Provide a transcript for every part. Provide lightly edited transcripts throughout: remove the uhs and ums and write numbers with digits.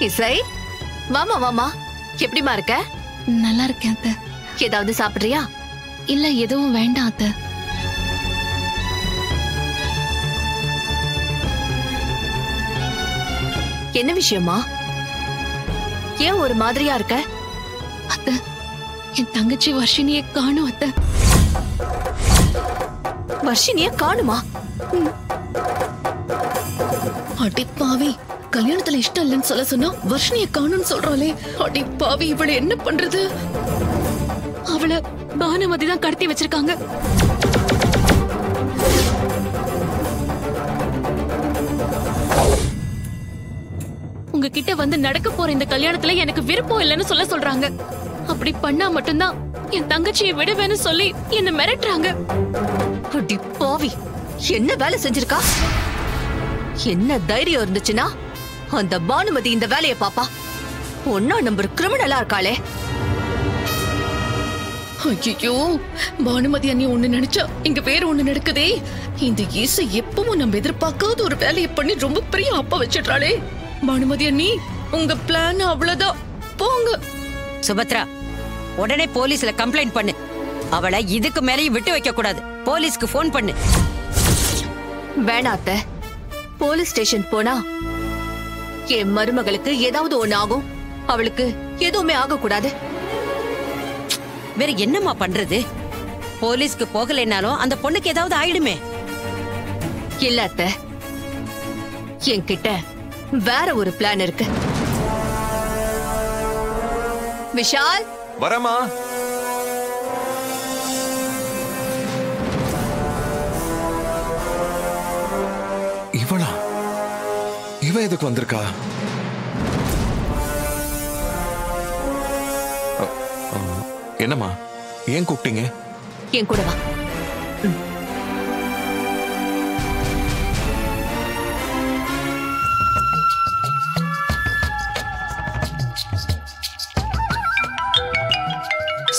இசை, வாமா வாமா. எப்படிமா இருக்க? நல்லா இருக்கேன் அத்தை. ஏதாவது சாப்பிடுறியா? இல்ல எதுவும் வேண்டாம் அத்தை. என்ன விஷயமா? ஏன் ஒரு மாதிரியா இருக்க? அத்தை, என் தங்கச்சி வர்ஷினியை காணும் அத்தை. வர்ஷினிய காணுமா? அடி பாவி, கல்யாணத்துல இஷ்டம் இல்லைன்னு சொல்ல சொன்னா வர்ஷினியை காணும்னு சொல்றாளே. அடி பாவி, இவளை என்ன பண்றது? அவளை பானுமதி தான் கடத்தி வச்சிருக்காங்க. உங்ககிட்ட வந்து நடக்க போற இந்த கல்யாணத்துல எனக்கு விருப்பம் இல்லைன்னு சொல்ல சொல்றாங்க. அப்படி பண்ணா மட்டும்தான் என் தங்கச்சியை விடுவேன்னு சொல்லி என்ன மிரட்டுறாங்க. அடி பாவி, என்ன வேலை செஞ்சிருக்கா? என்ன தைரியம் இருந்துச்சுன்னா அந்த பானுமதி இந்த வேலைய பாப்பா. ஒன்னா நம்பர் கிரிமினலா இருக்காளே. ஐயோ, பானுமதி அண்ணி ஒண்ணு நினைச்சா இங்க வேற ஒண்ணு நடக்குதே. இந்த இசை எப்பவும் நம்ம எதிர்பார்க்காத ஒரு வேலையை பண்ணி ரொம்ப பெரிய அப்பா வச்சிடுறாளே. பானுமதி அண்ணி, உங்க பிளான் அவ்வளவுதான். போங்க. சுபத்ரா, உடனே போலீஸ்ல கம்ப்ளைண்ட் பண்ணு. அவளை இதுக்கு மேலேயும் விட்டு வைக்க கூடாது. போலீஸ்க்கு போன் பண்ணு. வேணாத்த, போலீஸ் ஸ்டேஷன் போனா என் மருமகளுக்கு ஏதாவது ஒண்ணு ஆகும். அவளுக்கு எதுவுமே ஆக கூடாது. வேற என்னம்மா பண்றது? போலீஸ்க்கு போகலைனாலும் அந்த பொண்ணுக்கு ஏதாவது ஆயிடுமே. இல்ல அத்த, என்கிட்ட வேற ஒரு பிளான் இருக்கு. விஷால், வரமா. இவளா? இவ எதுக்கு வந்திருக்கா? என்னம்மா, ஏன் கூப்பிட்டீங்க? என் கூட வா.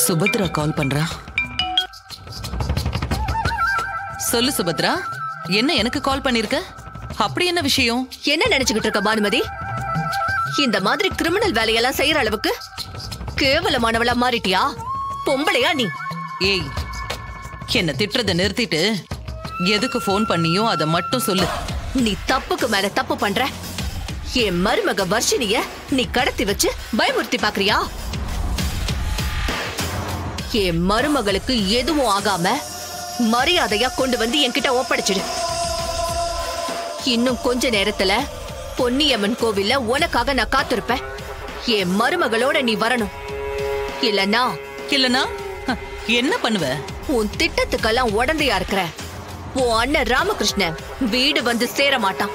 சுபத்ரா கால் பண்றா. சொல்லு சுபத்ரா, என்ன எனக்கு கால் பண்ணிருக்க? அப்படி என்ன விஷயம்? என்ன நினைச்சுக்கிட்டு இருக்க பானுமதி? இந்த மாதிரி கிரிமினல் வேலையெல்லாம் செய்யற அளவுக்கு கேவலமானவளா மாறிட்டியா? பொம்பளையா நீ? ஏய், என்ன திட்டுறத நிறுத்திட்டு எதுக்கு போன் பண்ணியோ அதை மட்டும் சொல்லு. நீ தப்புக்கு மேல தப்பு பண்ற. என் மருமக வர்ஷினிய நீ கடத்தி வச்சு பயமுறுத்தி பாக்குறியா? என் மருமகளுக்கு எதுவும் ஆகாம மரியாதையா கொண்டு வந்து என்கிட்ட ஒப்படைச்சிடு. இன்னும் கொஞ்ச நேரத்துல பொன்னியம்மன் கோவில்ல உனக்காக நான் காத்திருப்பேன். என் மருமகளோட நீ வரணும். இல்லனா என்ன பண்ணுவ? உன் திட்டத்துக்கெல்லாம் உடந்தையா இருக்கிற உன் அண்ணன் ராமகிருஷ்ணன் வீடு வந்து சேர மாட்டான்.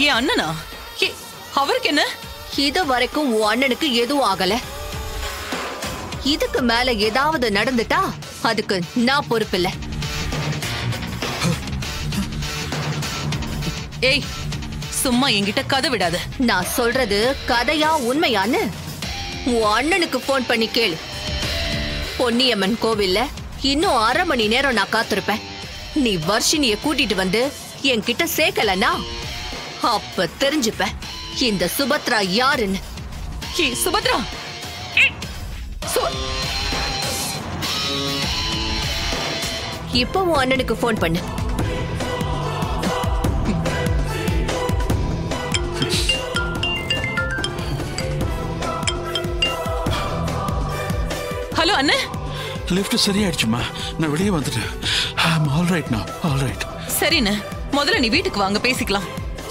என் அண்ணனா? அவருக்கு என்ன? இது வரைக்கும் உன் அண்ணனுக்கு எதுவும் ஆகல. இதுக்கு மேல ஏதாவது நடந்துட்டா அதுக்கு நான் பொறுப்பில்ல. ஏய், சும்மா என்கிட்ட கதை விடாத. நான் சொல்றது கதையா உண்மையான்னு உன் அண்ணனுக்கு போன் பண்ணி கேளு. பொன்னியம்மன் கோவில்ல இன்னும் 1/2 மணி நேரம் நான் காத்திருப்பேன். நீ வர்ஷினிய கூட்டிட்டு வந்து என்கிட்ட சேர்க்கலனா அப்ப தெரிஞ்சுப்ப இந்த சுபத்ரா யாருன்னு. சுபத்ரா, இப்போ உன் அண்ணனுக்கு போன் பண்ணு. ஹலோ அண்ணே. லிஃப்ட் சரியாயிடுச்சுமா, நான் வெளியே வந்துட்டேன். I'm all right now, all right. சரிண்ணே, முதல்ல நீ வீட்டுக்கு வாங்க, பேசிக்கலாம்.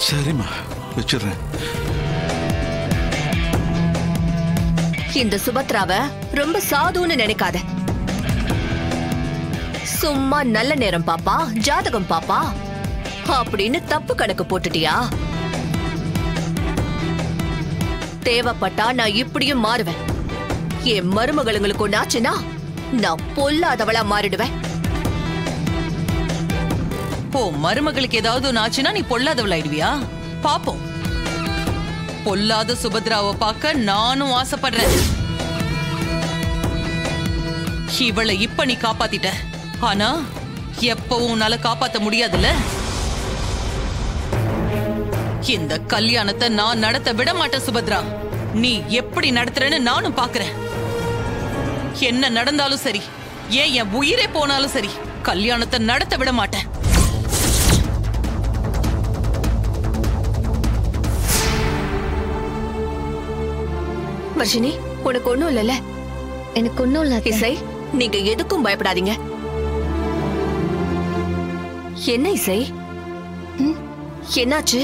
சரிம்மா, வச்சிடுறேன். இந்த சுபத்ராவ ரொம்ப சாதுன்னு நினைக்காத. சும்மா நல்ல நேரம் பாப்பா, ஜாதகம் பாப்பா அப்படின்னு தப்பு கணக்கு போட்டுட்டியா? தேவைப்பட்டா நான் இப்படியும் மாறுவேன். என் மருமகளுங்களுக்கு ஒண்ணாச்சுன்னா நான் பொல்லாதவளா மாறிடுவேன். மருமகளுக்கு ஏதாவது ஒண்ணு ஆச்சுன்னா நீ பொல்லாதவளாயிடுவியா? பாப்போம். பொல்லாத சுபத்ராவை பார்க்க நானும் ஆசைப்படுறேன். இவளை இப்ப நீ காப்பாத்திட்ட, ஆனா எப்பவும் உன்னால காப்பாத்த முடியாதுல்ல. இந்த கல்யாணத்தை நான் நடத்த விட மாட்டேன் சுபத்ரா. நீ எப்படி நடத்துறன்னு நானும் பாக்குறேன். என்ன நடந்தாலும் சரி, ஏன் என் உயிரே போனாலும் சரி, கல்யாணத்தை நடத்த விட மாட்டேன். வர்ஷினி, உனக்கு ஒண்ணும் இல்லைல்ல? எனக்கு ஒண்ணும் இல்ல. இசை, நீங்க எதுக்கும் பயப்படாதீங்க. என்ன இசை, என்னாச்சு?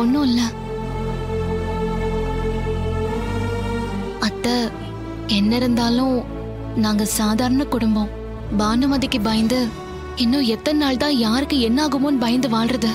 ஒண்ணும் இல்ல அத்தை. என்ன இருந்தாலும் நாங்க சாதாரண குடும்பம். பானுமதிக்கு பயந்து இன்னும் எத்தனை நாள் தான் யாருக்கு என்ன ஆகுமோன்னு பயந்து வாழ்றது.